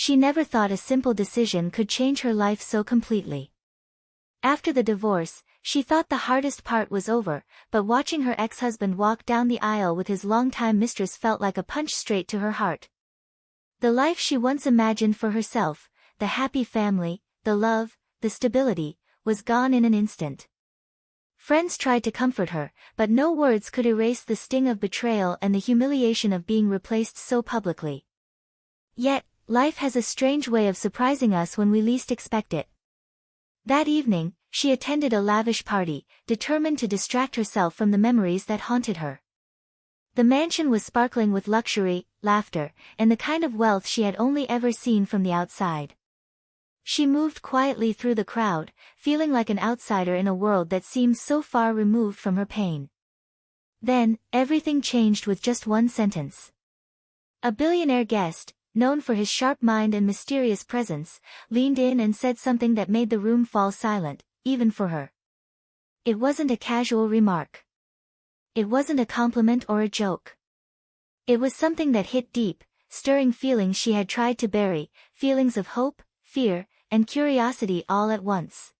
She never thought a simple decision could change her life so completely. After the divorce, she thought the hardest part was over, but watching her ex-husband walk down the aisle with his longtime mistress felt like a punch straight to her heart. The life she once imagined for herself, the happy family, the love, the stability, was gone in an instant. Friends tried to comfort her, but no words could erase the sting of betrayal and the humiliation of being replaced so publicly. Yet, life has a strange way of surprising us when we least expect it. That evening, she attended a lavish party, determined to distract herself from the memories that haunted her. The mansion was sparkling with luxury, laughter, and the kind of wealth she had only ever seen from the outside. She moved quietly through the crowd, feeling like an outsider in a world that seemed so far removed from her pain. Then, everything changed with just one sentence. A billionaire guest, known for his sharp mind and mysterious presence, leaned in and said something that made the room fall silent, even for her. It wasn't a casual remark. It wasn't a compliment or a joke. It was something that hit deep, stirring feelings she had tried to bury, feelings of hope, fear, and curiosity all at once.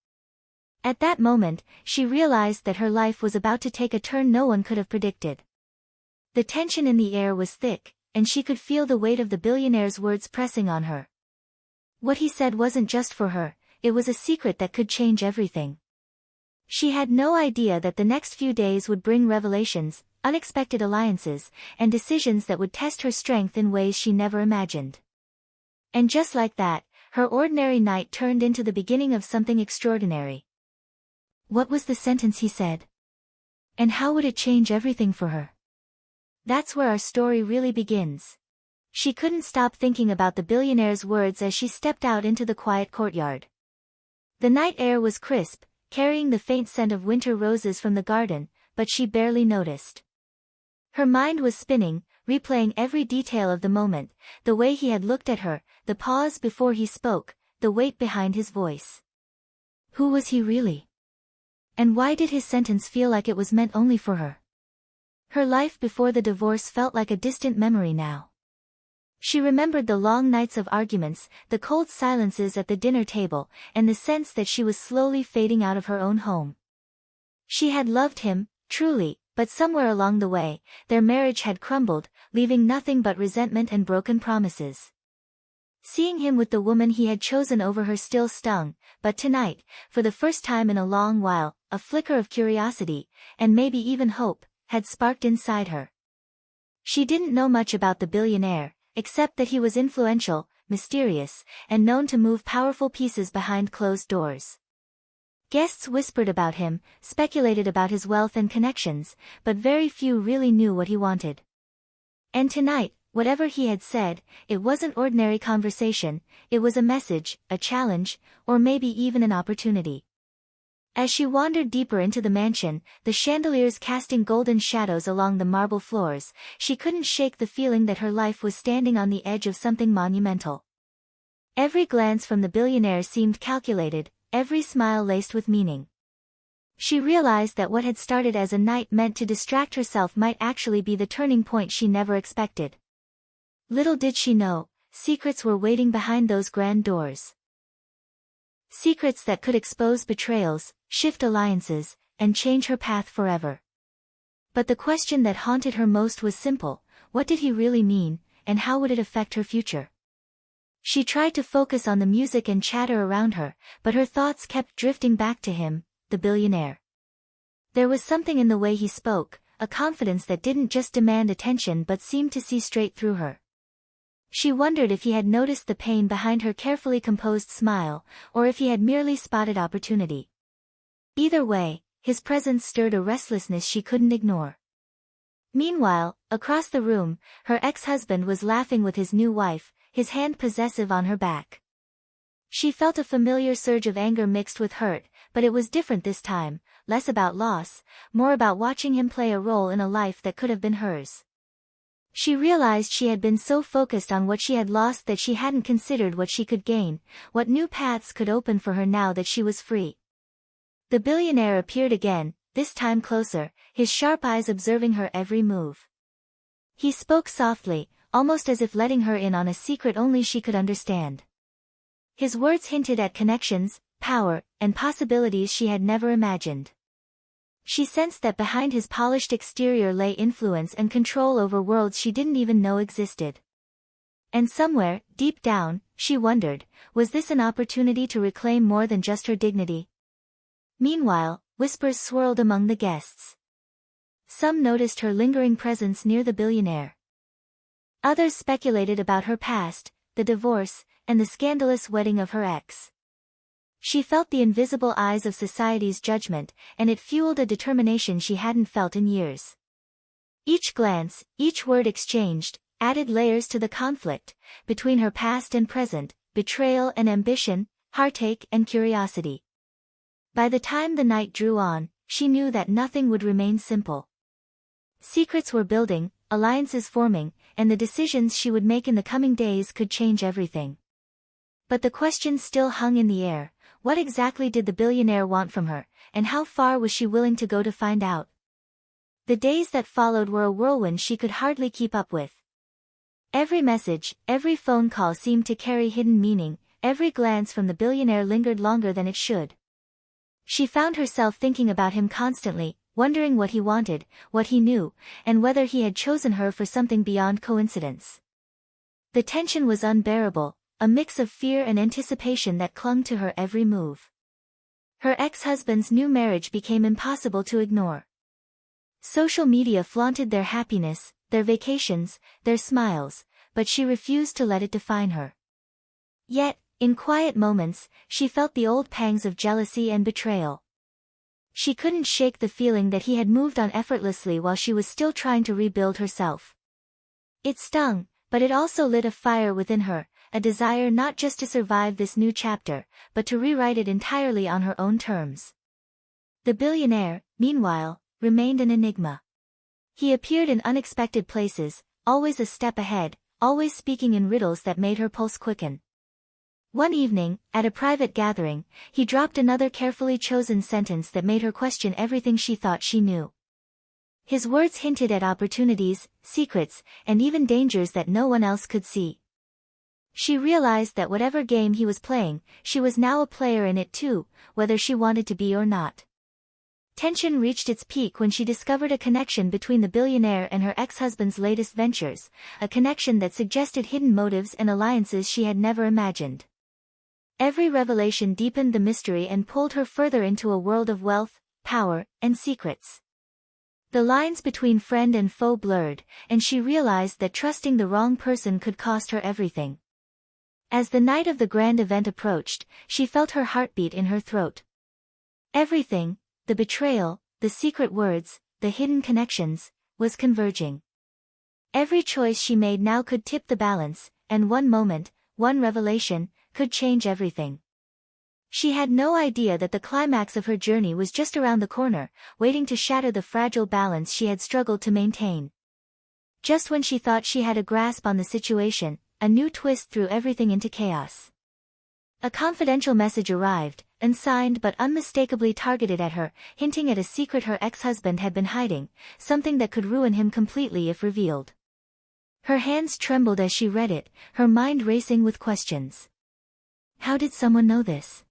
At that moment, she realized that her life was about to take a turn no one could have predicted. The tension in the air was thick, and she could feel the weight of the billionaire's words pressing on her. What he said wasn't just for her, it was a secret that could change everything. She had no idea that the next few days would bring revelations, unexpected alliances, and decisions that would test her strength in ways she never imagined. And just like that, her ordinary night turned into the beginning of something extraordinary. What was the sentence he said? And how would it change everything for her? That's where our story really begins. She couldn't stop thinking about the billionaire's words as she stepped out into the quiet courtyard. The night air was crisp, carrying the faint scent of winter roses from the garden, but she barely noticed. Her mind was spinning, replaying every detail of the moment, the way he had looked at her, the pause before he spoke, the weight behind his voice. Who was he really? And why did his sentence feel like it was meant only for her? Her life before the divorce felt like a distant memory now. She remembered the long nights of arguments, the cold silences at the dinner table, and the sense that she was slowly fading out of her own home. She had loved him, truly, but somewhere along the way, their marriage had crumbled, leaving nothing but resentment and broken promises. Seeing him with the woman he had chosen over her still stung, but tonight, for the first time in a long while, a flicker of curiosity, and maybe even hope, had sparked inside her. She didn't know much about the billionaire, except that he was influential, mysterious, and known to move powerful pieces behind closed doors. Guests whispered about him, speculated about his wealth and connections, but very few really knew what he wanted. And tonight, whatever he had said, it wasn't ordinary conversation, it was a message, a challenge, or maybe even an opportunity. As she wandered deeper into the mansion, the chandeliers casting golden shadows along the marble floors, she couldn't shake the feeling that her life was standing on the edge of something monumental. Every glance from the billionaire seemed calculated, every smile laced with meaning. She realized that what had started as a night meant to distract herself might actually be the turning point she never expected. Little did she know, secrets were waiting behind those grand doors. Secrets that could expose betrayals, shift alliances, and change her path forever. But the question that haunted her most was simple: what did he really mean, and how would it affect her future? She tried to focus on the music and chatter around her, but her thoughts kept drifting back to him, the billionaire. There was something in the way he spoke, a confidence that didn't just demand attention but seemed to see straight through her. She wondered if he had noticed the pain behind her carefully composed smile, or if he had merely spotted opportunity. Either way, his presence stirred a restlessness she couldn't ignore. Meanwhile, across the room, her ex-husband was laughing with his new wife, his hand possessive on her back. She felt a familiar surge of anger mixed with hurt, but it was different this time, less about loss, more about watching him play a role in a life that could have been hers. She realized she had been so focused on what she had lost that she hadn't considered what she could gain, what new paths could open for her now that she was free. The billionaire appeared again, this time closer, his sharp eyes observing her every move. He spoke softly, almost as if letting her in on a secret only she could understand. His words hinted at connections, power, and possibilities she had never imagined. She sensed that behind his polished exterior lay influence and control over worlds she didn't even know existed. And somewhere, deep down, she wondered, was this an opportunity to reclaim more than just her dignity? Meanwhile, whispers swirled among the guests. Some noticed her lingering presence near the billionaire. Others speculated about her past, the divorce, and the scandalous wedding of her ex. She felt the invisible eyes of society's judgment, and it fueled a determination she hadn't felt in years. Each glance, each word exchanged, added layers to the conflict, between her past and present, betrayal and ambition, heartache and curiosity. By the time the night drew on, she knew that nothing would remain simple. Secrets were building, alliances forming, and the decisions she would make in the coming days could change everything. But the question still hung in the air: what exactly did the billionaire want from her, and how far was she willing to go to find out? The days that followed were a whirlwind she could hardly keep up with. Every message, every phone call seemed to carry hidden meaning, every glance from the billionaire lingered longer than it should. She found herself thinking about him constantly, wondering what he wanted, what he knew, and whether he had chosen her for something beyond coincidence. The tension was unbearable, a mix of fear and anticipation that clung to her every move. Her ex-husband's new marriage became impossible to ignore. Social media flaunted their happiness, their vacations, their smiles, but she refused to let it define her. Yet, in quiet moments, she felt the old pangs of jealousy and betrayal. She couldn't shake the feeling that he had moved on effortlessly while she was still trying to rebuild herself. It stung, but it also lit a fire within her, a desire not just to survive this new chapter, but to rewrite it entirely on her own terms. The billionaire, meanwhile, remained an enigma. He appeared in unexpected places, always a step ahead, always speaking in riddles that made her pulse quicken. One evening, at a private gathering, he dropped another carefully chosen sentence that made her question everything she thought she knew. His words hinted at opportunities, secrets, and even dangers that no one else could see. She realized that whatever game he was playing, she was now a player in it too, whether she wanted to be or not. Tension reached its peak when she discovered a connection between the billionaire and her ex-husband's latest ventures, a connection that suggested hidden motives and alliances she had never imagined. Every revelation deepened the mystery and pulled her further into a world of wealth, power, and secrets. The lines between friend and foe blurred, and she realized that trusting the wrong person could cost her everything. As the night of the grand event approached, she felt her heartbeat in her throat. Everything, the betrayal, the secret words, the hidden connections, was converging. Every choice she made now could tip the balance, and one moment, one revelation, could change everything. She had no idea that the climax of her journey was just around the corner, waiting to shatter the fragile balance she had struggled to maintain. Just when she thought she had a grasp on the situation, a new twist threw everything into chaos. A confidential message arrived, unsigned but unmistakably targeted at her, hinting at a secret her ex-husband had been hiding, something that could ruin him completely if revealed. Her hands trembled as she read it, her mind racing with questions. How did someone know this?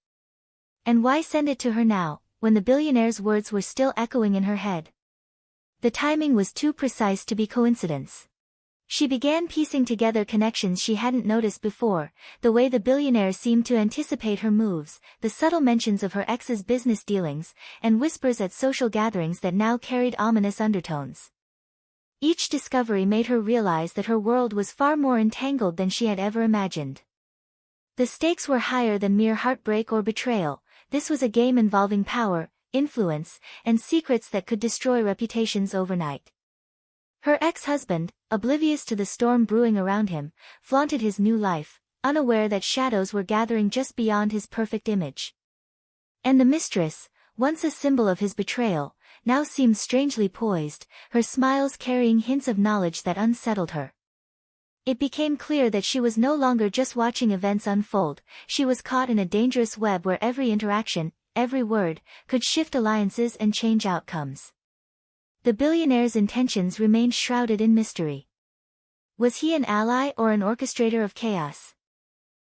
And why send it to her now, when the billionaire's words were still echoing in her head? The timing was too precise to be coincidence. She began piecing together connections she hadn't noticed before, the way the billionaire seemed to anticipate her moves, the subtle mentions of her ex's business dealings, and whispers at social gatherings that now carried ominous undertones. Each discovery made her realize that her world was far more entangled than she had ever imagined. The stakes were higher than mere heartbreak or betrayal. This was a game involving power, influence, and secrets that could destroy reputations overnight. Her ex-husband, oblivious to the storm brewing around him, flaunted his new life, unaware that shadows were gathering just beyond his perfect image. And the mistress, once a symbol of his betrayal, now seemed strangely poised, her smiles carrying hints of knowledge that unsettled her. It became clear that she was no longer just watching events unfold, she was caught in a dangerous web where every interaction, every word, could shift alliances and change outcomes. The billionaire's intentions remained shrouded in mystery. Was he an ally or an orchestrator of chaos?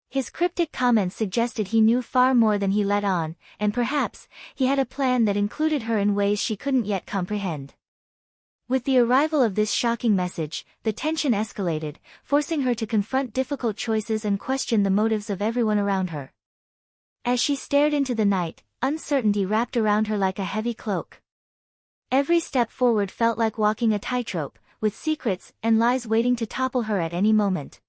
His cryptic comments suggested he knew far more than he let on, and perhaps, he had a plan that included her in ways she couldn't yet comprehend. With the arrival of this shocking message, the tension escalated, forcing her to confront difficult choices and question the motives of everyone around her. As she stared into the night, uncertainty wrapped around her like a heavy cloak. Every step forward felt like walking a tightrope, with secrets and lies waiting to topple her at any moment.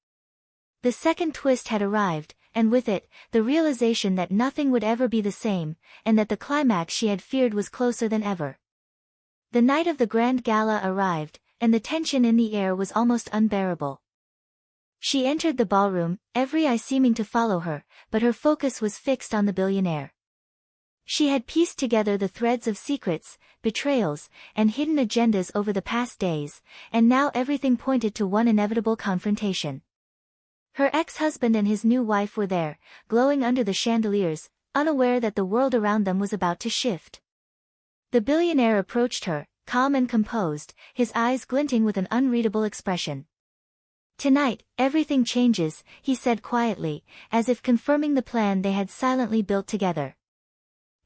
The second twist had arrived, and with it, the realization that nothing would ever be the same, and that the climax she had feared was closer than ever. The night of the grand gala arrived, and the tension in the air was almost unbearable. She entered the ballroom, every eye seeming to follow her, but her focus was fixed on the billionaire. She had pieced together the threads of secrets, betrayals, and hidden agendas over the past days, and now everything pointed to one inevitable confrontation. Her ex-husband and his new wife were there, glowing under the chandeliers, unaware that the world around them was about to shift. The billionaire approached her, calm and composed, his eyes glinting with an unreadable expression. "Tonight, everything changes," he said quietly, as if confirming the plan they had silently built together.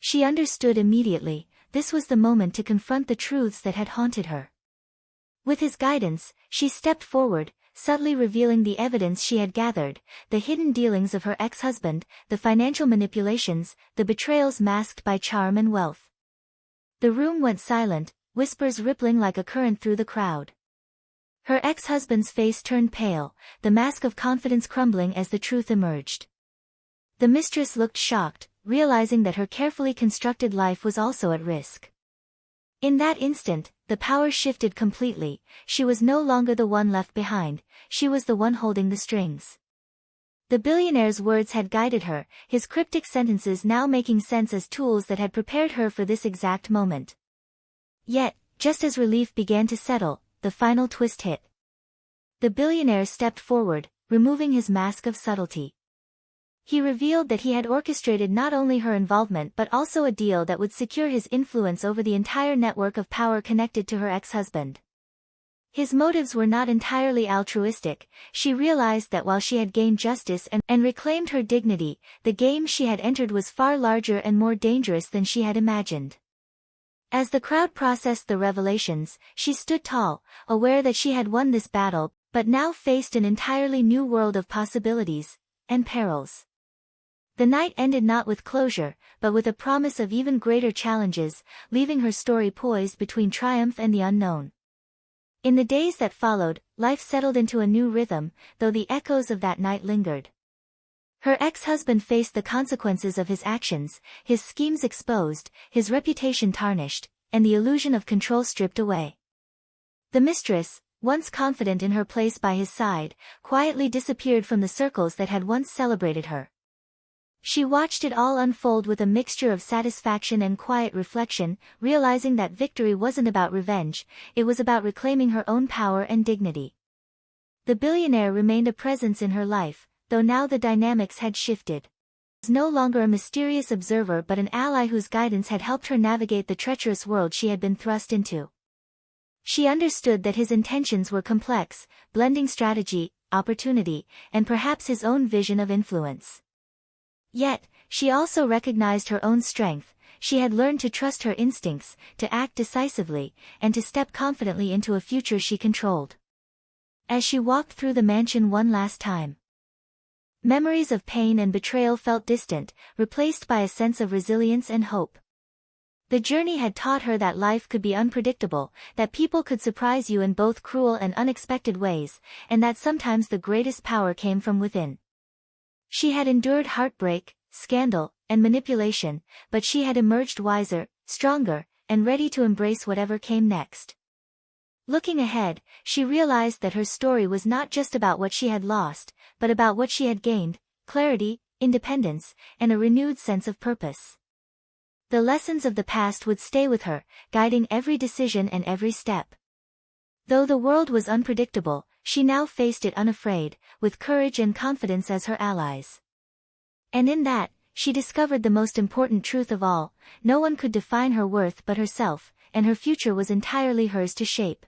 She understood immediately, this was the moment to confront the truths that had haunted her. With his guidance, she stepped forward, subtly revealing the evidence she had gathered, the hidden dealings of her ex-husband, the financial manipulations, the betrayals masked by charm and wealth. The room went silent, whispers rippling like a current through the crowd. Her ex-husband's face turned pale, the mask of confidence crumbling as the truth emerged. The mistress looked shocked, realizing that her carefully constructed life was also at risk. In that instant, the power shifted completely. She was no longer the one left behind, she was the one holding the strings. The billionaire's words had guided her, his cryptic sentences now making sense as tools that had prepared her for this exact moment. Yet, just as relief began to settle, the final twist hit. The billionaire stepped forward, removing his mask of subtlety. He revealed that he had orchestrated not only her involvement but also a deal that would secure his influence over the entire network of power connected to her ex-husband. His motives were not entirely altruistic. She realized that while she had gained justice and reclaimed her dignity, the game she had entered was far larger and more dangerous than she had imagined. As the crowd processed the revelations, she stood tall, aware that she had won this battle, but now faced an entirely new world of possibilities and perils. The night ended not with closure, but with a promise of even greater challenges, leaving her story poised between triumph and the unknown. In the days that followed, life settled into a new rhythm, though the echoes of that night lingered. Her ex-husband faced the consequences of his actions, his schemes exposed, his reputation tarnished, and the illusion of control stripped away. The mistress, once confident in her place by his side, quietly disappeared from the circles that had once celebrated her. She watched it all unfold with a mixture of satisfaction and quiet reflection, realizing that victory wasn't about revenge, it was about reclaiming her own power and dignity. The billionaire remained a presence in her life, though now the dynamics had shifted. He was no longer a mysterious observer but an ally whose guidance had helped her navigate the treacherous world she had been thrust into. She understood that his intentions were complex, blending strategy, opportunity, and perhaps his own vision of influence. Yet, she also recognized her own strength. She had learned to trust her instincts, to act decisively, and to step confidently into a future she controlled. As she walked through the mansion one last time, memories of pain and betrayal felt distant, replaced by a sense of resilience and hope. The journey had taught her that life could be unpredictable, that people could surprise you in both cruel and unexpected ways, and that sometimes the greatest power came from within. She had endured heartbreak, scandal, and manipulation, but she had emerged wiser, stronger, and ready to embrace whatever came next. Looking ahead, she realized that her story was not just about what she had lost, but about what she had gained: clarity, independence, and a renewed sense of purpose. The lessons of the past would stay with her, guiding every decision and every step. Though the world was unpredictable, she now faced it unafraid, with courage and confidence as her allies. And in that, she discovered the most important truth of all: no one could define her worth but herself, and her future was entirely hers to shape.